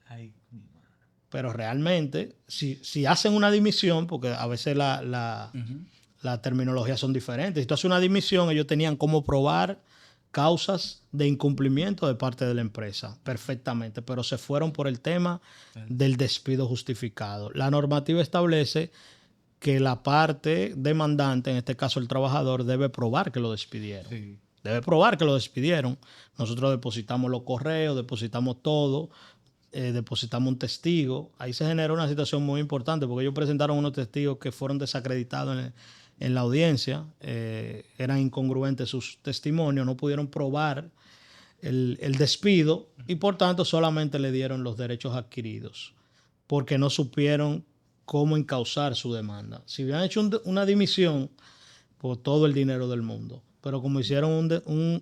Speaker 3: Ay, mi madre.
Speaker 2: Pero realmente, si hacen una dimisión, porque a veces la terminología son diferentes. Si tú haces una dimisión, ellos tenían cómo probar causas de incumplimiento de parte de la empresa, perfectamente, pero se fueron por el tema del despido justificado. La normativa establece que la parte demandante, en este caso el trabajador, debe probar que lo despidieron.
Speaker 5: Sí.
Speaker 2: Debe probar que lo despidieron. Nosotros depositamos los correos, depositamos todo, depositamos un testigo. Ahí se generó una situación muy importante porque ellos presentaron unos testigos que fueron desacreditados en la audiencia. Eran incongruentes sus testimonios, no pudieron probar el despido y por tanto solamente le dieron los derechos adquiridos porque no supieron cómo encauzar su demanda. Si hubieran hecho una dimisión, pues todo el dinero del mundo. Pero como hicieron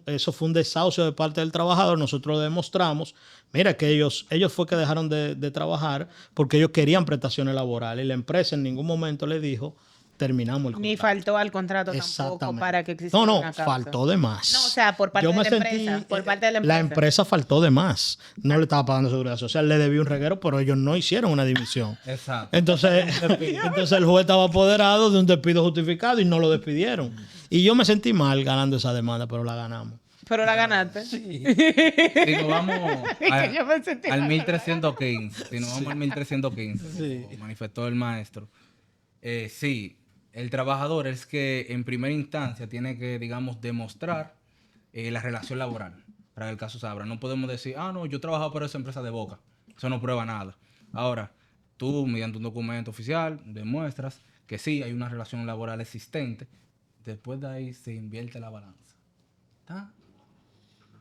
Speaker 2: eso fue un desahucio de parte del trabajador, nosotros le demostramos, mira que ellos fue que dejaron de trabajar porque ellos querían prestaciones laborales y la empresa en ningún momento le dijo, terminamos el contrato.
Speaker 1: Ni faltó al contrato tampoco
Speaker 2: Exactamente.
Speaker 1: para que existiera
Speaker 2: No,
Speaker 1: una causa.
Speaker 2: faltó de más.
Speaker 1: No, o sea, por parte de la empresa, por parte de la empresa.
Speaker 2: La empresa faltó de más. No le estaba pagando seguridad social, le debió un reguero, pero ellos no hicieron una dimisión.
Speaker 5: Exacto.
Speaker 2: Entonces el juez estaba apoderado de un despido justificado y no lo despidieron. Y yo me sentí mal ganando esa demanda, pero la ganamos.
Speaker 1: Pero la ganaste.
Speaker 5: Digo, vamos
Speaker 1: Que yo me sentí
Speaker 5: al
Speaker 1: mal.
Speaker 5: 1315. Si nos vamos al 1315, como manifestó el maestro. Sí, el trabajador es que en primera instancia tiene que, digamos, demostrar la relación laboral. Para que el caso se abra. No podemos decir, no, yo trabajaba para esa empresa de Boca. Eso no prueba nada. Ahora, tú, mediante un documento oficial, demuestras que sí hay una relación laboral existente. después de ahí se invierte la balanza. ¿Está?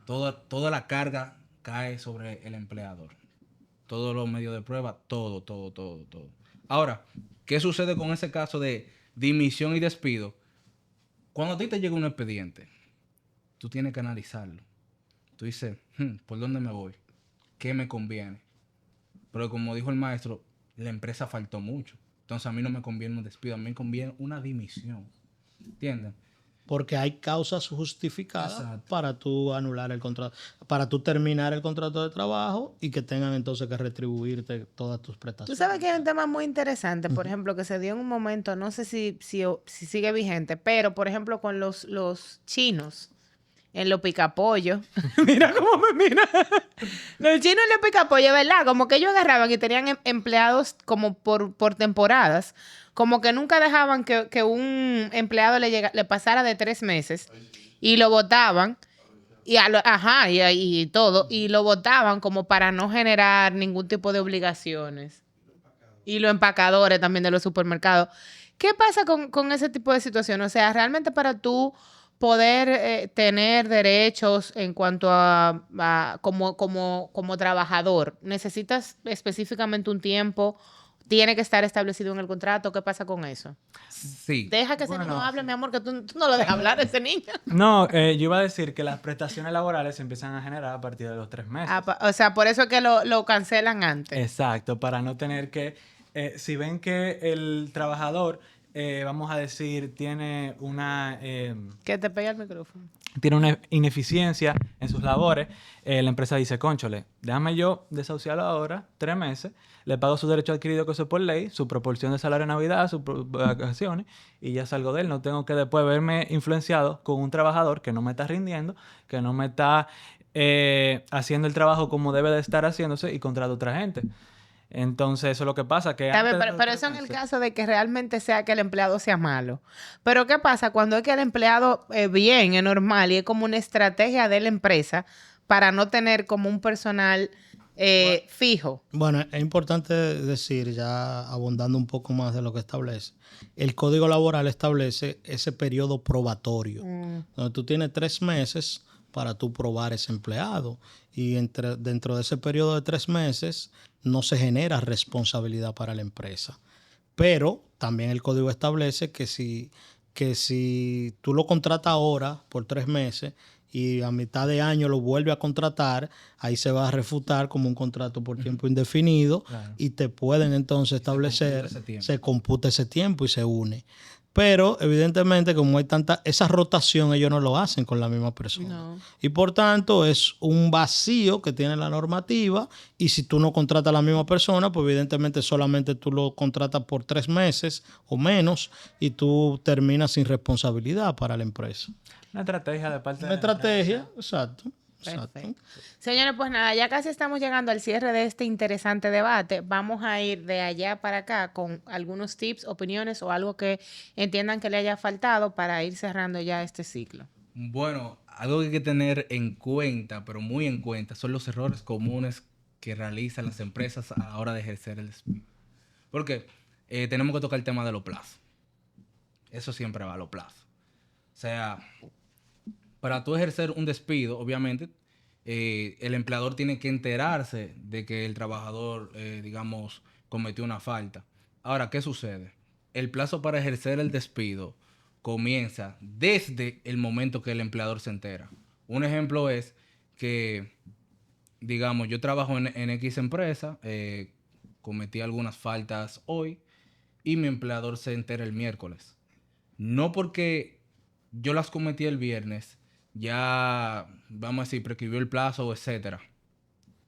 Speaker 5: Toda la carga cae sobre el empleador. Todos los medios de prueba, todo. Ahora, ¿qué sucede con ese caso de dimisión y despido? Cuando a ti te llega un expediente, tú tienes que analizarlo. Tú dices, ¿por dónde me voy? ¿Qué me conviene? Pero como dijo el maestro, la empresa faltó mucho. Entonces a mí no me conviene un despido, a mí me conviene una dimisión. ¿Entienden?
Speaker 2: Porque hay causas justificadas
Speaker 5: Exacto.
Speaker 2: para tú anular el contrato, para tú terminar el contrato de trabajo y que tengan entonces que retribuirte todas tus
Speaker 1: Tú
Speaker 2: prestaciones.
Speaker 1: sabes que hay un tema muy interesante, por ejemplo, que se dio en un momento, no sé si sigue vigente, pero por ejemplo con los chinos en los picapollos. Mira cómo me mira. Los chinos en los picapollos, ¿verdad? Como que ellos agarraban y tenían empleados como por temporadas. Como que nunca dejaban que un empleado le pasara de 3 meses y lo votaban. Y todo. Y lo votaban como para no generar ningún tipo de obligaciones. Y los empacadores también de los supermercados. ¿Qué pasa con ese tipo de situaciones? O sea, realmente para tú poder tener derechos en cuanto a como trabajador, ¿necesitas específicamente un tiempo? ¿Tiene que estar establecido en el contrato? ¿Qué pasa con eso?
Speaker 5: Sí.
Speaker 1: Deja que ese niño hable, mi amor, que tú no lo dejas hablar a ese niño.
Speaker 3: No, yo iba a decir que las prestaciones laborales se empiezan a generar a partir de los 3 meses.
Speaker 1: O sea, por eso es que lo cancelan antes.
Speaker 3: Exacto, para no tener que, si ven que el trabajador, vamos a decir, tiene una
Speaker 1: Que te pegue el micrófono.
Speaker 3: ineficiencia en sus labores, la empresa dice, cónchole, déjame yo desahuciarlo ahora, 3 meses, le pago su derecho adquirido que eso es por ley, su proporción de salario de Navidad, sus vacaciones, y ya salgo de él. No tengo que después verme influenciado con un trabajador que no me está rindiendo, que no me está haciendo el trabajo como debe de estar haciéndose y contrato a otra gente. Entonces, eso es lo que pasa. Que
Speaker 1: Está bien,
Speaker 3: antes de
Speaker 1: pero
Speaker 3: los
Speaker 1: eso en
Speaker 3: 3
Speaker 1: el
Speaker 3: meses-
Speaker 1: caso de que realmente sea que el empleado sea malo. Pero ¿qué pasa cuando es que el empleado bien, es normal y es como una estrategia de la empresa para no tener como un personal fijo?
Speaker 2: Bueno, es importante decir, ya abundando un poco más de lo que establece, el Código Laboral establece ese periodo probatorio, donde tú tienes 3 meses para tú probar ese empleado y dentro de ese periodo de 3 meses no se genera responsabilidad para la empresa. Pero también el código establece que si tú lo contratas ahora por 3 meses y a mitad de año lo vuelve a contratar, ahí se va a refutar como un contrato por tiempo indefinido.
Speaker 3: Claro.
Speaker 2: Y te pueden entonces establecer,
Speaker 5: ese tiempo.
Speaker 2: se computa ese tiempo y se une. Pero evidentemente como hay esa rotación ellos no lo hacen con la misma persona.
Speaker 1: No.
Speaker 2: Y por tanto es un vacío que tiene la normativa y si tú no contratas a la misma persona, pues evidentemente solamente tú lo contratas por 3 meses o menos y tú terminas sin responsabilidad para la empresa.
Speaker 3: Una estrategia de parte
Speaker 2: Una
Speaker 3: de la
Speaker 2: estrategia,
Speaker 3: empresa.
Speaker 2: exacto.
Speaker 1: Perfecto. Señores, pues nada, ya casi estamos llegando al cierre de este interesante debate. Vamos a ir de allá para acá con algunos tips, opiniones o algo que entiendan que le haya faltado para ir cerrando ya este ciclo.
Speaker 5: Bueno, algo que hay que tener en cuenta, pero muy en cuenta, son los errores comunes que realizan las empresas a la hora de ejercer el despido. Porque tenemos que tocar el tema de los plazos. Eso siempre va a los plazos. O sea, para tú ejercer un despido, obviamente, el empleador tiene que enterarse de que el trabajador, digamos, cometió una falta. Ahora, ¿qué sucede? El plazo para ejercer el despido comienza desde el momento que el empleador se entera. Un ejemplo es que, digamos, yo trabajo en X empresa, cometí algunas faltas hoy y mi empleador se entera el miércoles. No porque yo las cometí el viernes, ya, vamos a decir, prescribió el plazo, etcétera.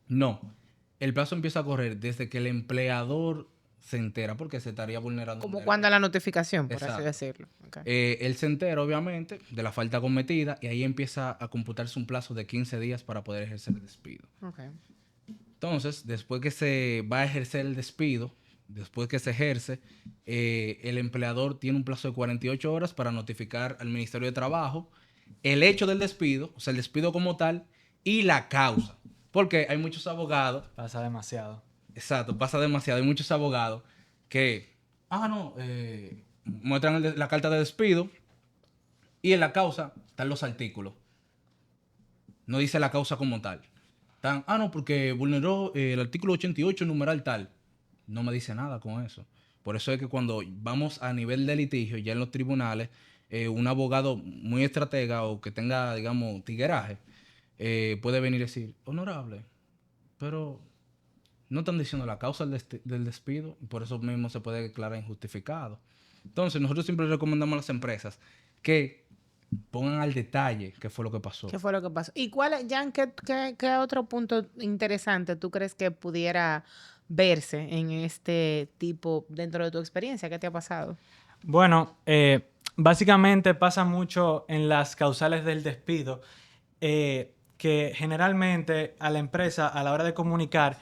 Speaker 5: No, el plazo empieza a correr desde que el empleador se entera, porque se estaría vulnerando.
Speaker 1: Como cuando la notificación, por así
Speaker 5: Exacto.
Speaker 1: decirlo. Okay.
Speaker 5: Él se entera, obviamente, de la falta cometida y ahí empieza a computarse un plazo de 15 días para poder ejercer el despido.
Speaker 1: Okay.
Speaker 5: Entonces, después que se va a ejercer el despido, después que se ejerce, el empleador tiene un plazo de 48 horas para notificar al Ministerio de Trabajo el hecho del despido, o sea, el despido como tal, y la causa. Porque hay muchos abogados.
Speaker 3: Pasa demasiado.
Speaker 5: Exacto, pasa demasiado. Hay muchos abogados que, muestran la carta de despido Y en la causa están los artículos. No dice la causa como tal. No, porque vulneró el artículo 88, numeral tal. No me dice nada con eso. Por eso es que cuando vamos a nivel de litigio, ya en los tribunales, un abogado muy estratega o que tenga, digamos, tigueraje, puede venir y decir, honorable, pero no están diciendo la causa del despido y por eso mismo se puede declarar injustificado. Entonces, nosotros siempre recomendamos a las empresas que pongan al detalle qué fue lo que pasó.
Speaker 1: ¿Qué fue lo que pasó? ¿Y Jan, qué otro punto interesante tú crees que pudiera verse en este tipo dentro de tu experiencia? ¿Qué te ha pasado?
Speaker 3: Bueno, básicamente pasa mucho en las causales del despido, que generalmente a la empresa a la hora de comunicar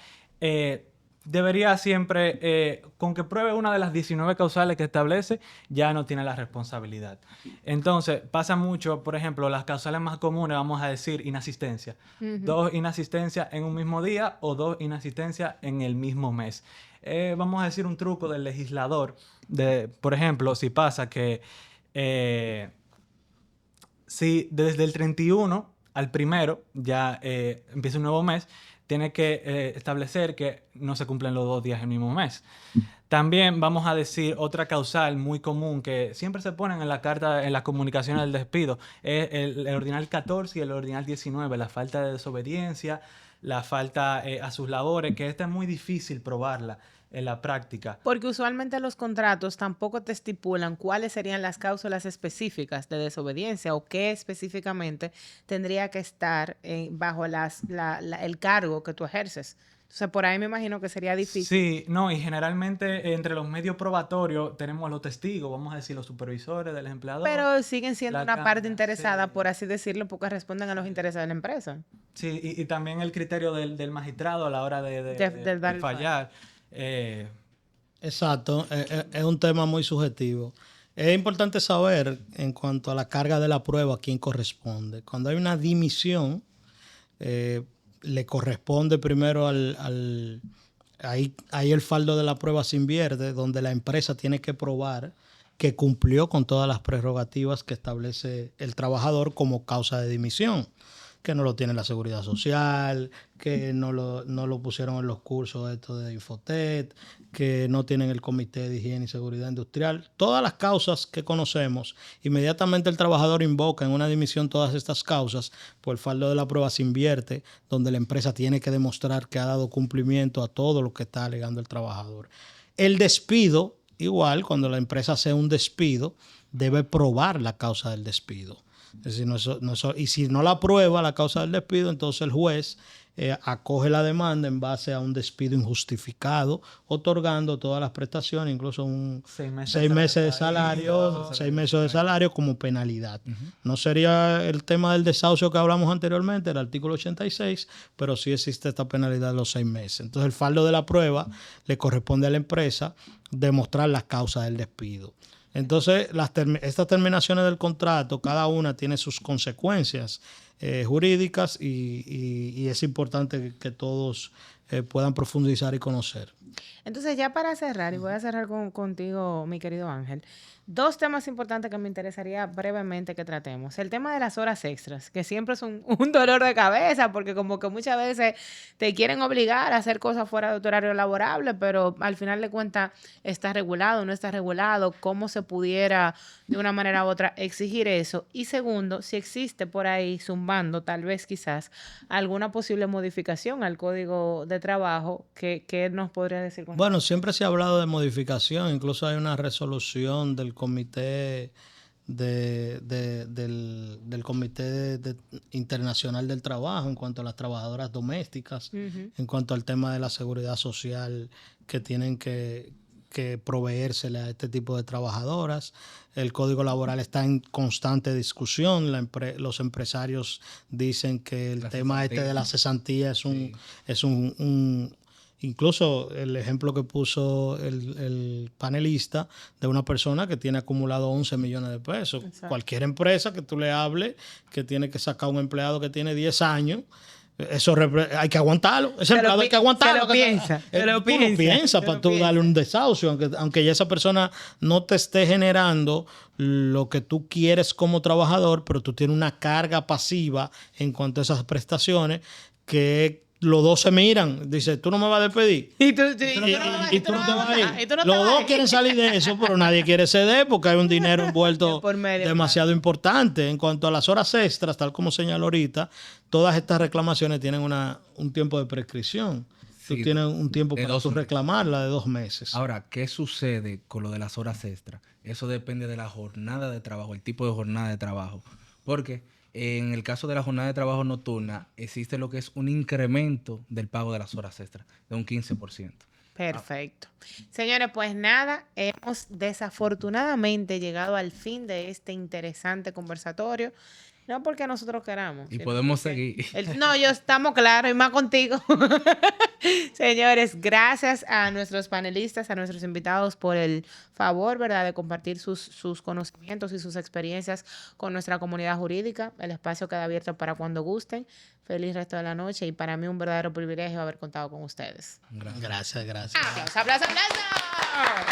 Speaker 3: debería siempre, con que pruebe una de las 19 causales que establece, ya no tiene la responsabilidad. Entonces, pasa mucho, por ejemplo, las causales más comunes, vamos a decir, inasistencia. 2 inasistencias en un mismo día o 2 inasistencias en el mismo mes. Vamos a decir un truco del legislador. Por ejemplo, si pasa que si desde el 31 al 1 ya empieza un nuevo mes, tiene que establecer que no se cumplen los 2 días en el mismo mes. También vamos a decir otra causal muy común que siempre se ponen en la carta, en las comunicaciones del despido, es el ordinal 14 y el ordinal 19, la falta de desobediencia, la falta a sus labores, que esta es muy difícil probarla en la práctica.
Speaker 1: Porque usualmente los contratos tampoco te estipulan cuáles serían las cláusulas específicas de desobediencia o qué específicamente tendría que estar bajo el cargo que tú ejerces. Entonces, por ahí me imagino que sería difícil.
Speaker 3: Sí, no, y generalmente entre los medios probatorios tenemos los testigos, vamos a decir, los supervisores del empleador.
Speaker 1: Pero siguen siendo una parte interesada,
Speaker 3: sí,
Speaker 1: por así decirlo, porque responden a los intereses de la empresa.
Speaker 3: Sí, y también el criterio del magistrado a la hora de
Speaker 1: dar el
Speaker 3: fallar.
Speaker 2: Exacto, es un tema muy subjetivo. Es importante saber en cuanto a la carga de la prueba a quién corresponde. Cuando hay una dimisión, le corresponde primero ahí el fardo de la prueba se invierte, donde la empresa tiene que probar que cumplió con todas las prerrogativas que establece el trabajador como causa de dimisión, que no lo tiene la Seguridad Social, que no lo pusieron en los cursos estos de Infotet, que no tienen el Comité de Higiene y Seguridad Industrial. Todas las causas que conocemos, inmediatamente el trabajador invoca en una dimisión todas estas causas, pues el fardo de la prueba se invierte, donde la empresa tiene que demostrar que ha dado cumplimiento a todo lo que está alegando el trabajador. El despido, igual, cuando la empresa hace un despido, debe probar la causa del despido. Es decir, y si no la prueba la causa del despido, entonces el juez acoge la demanda en base a un despido injustificado, otorgando todas las prestaciones, incluso 6 meses de salario, 6 meses de salario como penalidad. No sería el tema del desahucio que hablamos anteriormente, el artículo 86, pero sí existe esta penalidad de los 6 meses. Entonces el fardo de la prueba le corresponde a la empresa demostrar las causas del despido. Entonces, estas terminaciones del contrato, cada una tiene sus consecuencias jurídicas y es importante que todos puedan profundizar y conocer.
Speaker 1: Entonces, ya para cerrar, y voy a cerrar contigo, mi querido Ángel, 2 temas importantes que me interesaría brevemente que tratemos. El tema de las horas extras, que siempre es un dolor de cabeza, porque como que muchas veces te quieren obligar a hacer cosas fuera de tu horario laborable, pero al final de cuentas está regulado, no está regulado, cómo se pudiera de una manera u otra exigir eso. Y segundo, si existe por ahí zumbando, tal vez quizás, alguna posible modificación al Código de Trabajo, ¿qué nos podría decir con
Speaker 2: Bueno, siempre se ha hablado de modificación, incluso hay una resolución del Comité del Comité Internacional del Trabajo en cuanto a las trabajadoras domésticas, en cuanto al tema de la seguridad social que tienen que proveérsele a este tipo de trabajadoras. El Código Laboral está en constante discusión. Los empresarios dicen que el tema de la cesantía es un incluso el ejemplo que puso el panelista de una persona que tiene acumulado 11 millones de pesos. Exacto. Cualquier empresa que tú le hables que tiene que sacar un empleado que tiene 10 años, Eso hay que aguantarlo. Ese empleado hay que aguantarlo.
Speaker 1: Se lo piensa.
Speaker 2: Tú lo piensas para tú darle un desahucio, aunque ya esa persona no te esté generando lo que tú quieres como trabajador, pero tú tienes una carga pasiva en cuanto a esas prestaciones que los dos se miran. Dice, tú no me vas a despedir.
Speaker 1: Y tú
Speaker 2: Y tú no te vas a ir. Los dos quieren salir de eso, pero nadie quiere ceder porque hay un dinero envuelto
Speaker 1: Por medio,
Speaker 2: demasiado importante. En cuanto a las horas extras, tal como señaló ahorita, todas estas reclamaciones tienen un tiempo de prescripción. Tú
Speaker 5: Sí,
Speaker 2: tienes un tiempo
Speaker 5: de
Speaker 2: para
Speaker 5: 2
Speaker 2: tú
Speaker 5: meses.
Speaker 2: reclamarla de 2 meses.
Speaker 5: Ahora, ¿qué sucede con lo de las horas extras? Eso depende de la jornada de trabajo, el tipo de jornada de trabajo. Porque en el caso de la jornada de trabajo nocturna, existe lo que es un incremento del pago de las horas extras, de un 15%.
Speaker 1: Perfecto. Señores, pues nada, hemos desafortunadamente llegado al fin de este interesante conversatorio. No porque nosotros queramos.
Speaker 5: Y
Speaker 1: sino
Speaker 5: podemos
Speaker 1: porque
Speaker 5: seguir.
Speaker 1: No, yo estamos claros y más contigo. Señores, gracias a nuestros panelistas, a nuestros invitados por el favor, ¿verdad?, de compartir sus conocimientos y sus experiencias con nuestra comunidad jurídica. El espacio queda abierto para cuando gusten. Feliz resto de la noche y para mí un verdadero privilegio haber contado con ustedes.
Speaker 2: Gracias.
Speaker 1: ¡Aplausos, aplausos, aplausos!